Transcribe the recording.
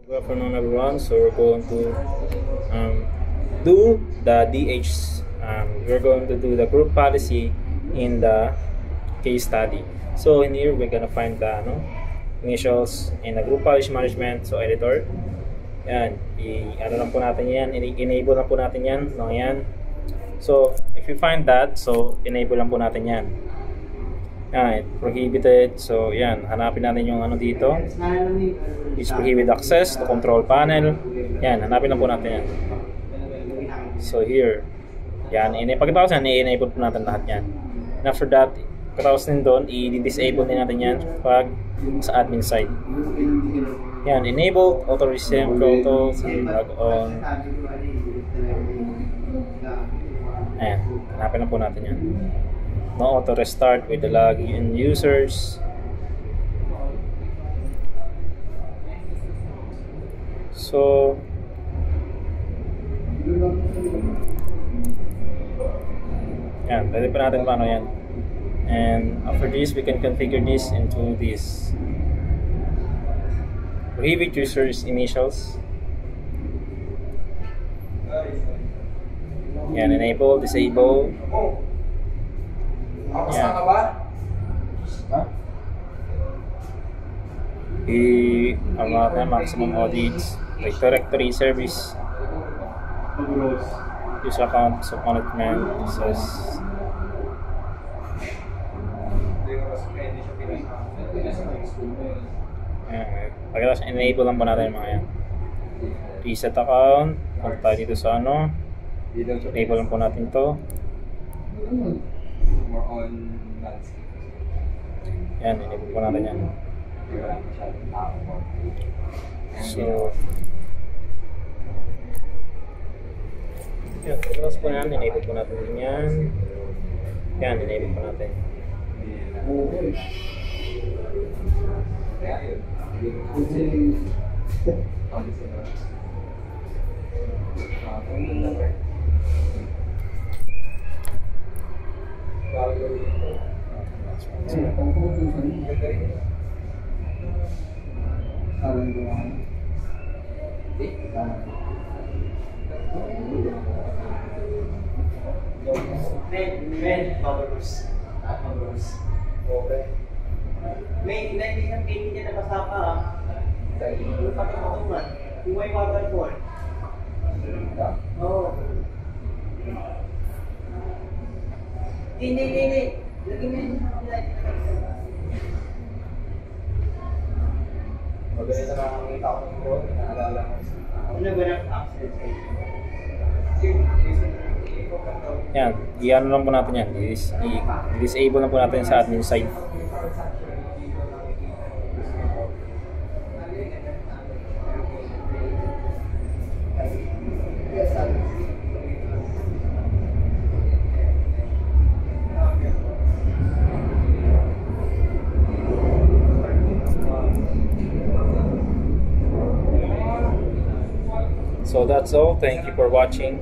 Good afternoon, everyone. So we're going to do the DH. We're going to do the group policy in the case study. So in here, we're gonna find the initials in the group policy management. So editor, yan. Ano lang po natin yan. Enable lang po natin yan. No, yan. So if you find that, so enable lang po natin yan. Yan, prohibited. So yan, hanapin natin yung dito. Is prohibit access to control panel. Yan, hanapin lang po natin yan. So here, yan, pagkatapos yan, i-enable po natin lahat yan. And after that, pagkatapos din doon, i-disable din natin yan pag sa admin side. Yan, enable, auto resume, photos, log on. Ayan, hanapin lang po natin yan. No auto restart with the login users. So yan, pwede pa natin paano yan. And after this, we can configure this into this. Prohibit users initials. Yan, enable, disable. Yan. Maximum audits, like directory service, user account, so management, says. Pagkatapos enable lang po natin yung mga yan. Reset account, punta tayo dito sa enable lang po natin to. Yan, enable po natin yan. So yan, pagkatapos po yan, enable po natin din yan. Yan, enable po natin. May isang pili niya na basa pa yung patutungan. Yung may waterfall. Oo. Hindi. Lagi mo yun. Maganda na nakakita ko ng code, naalala ko. Ano ba ng access? Yan, i-ano lang po natin yan. I-disable lang po natin sa admin side. So that's all. Thank you for watching.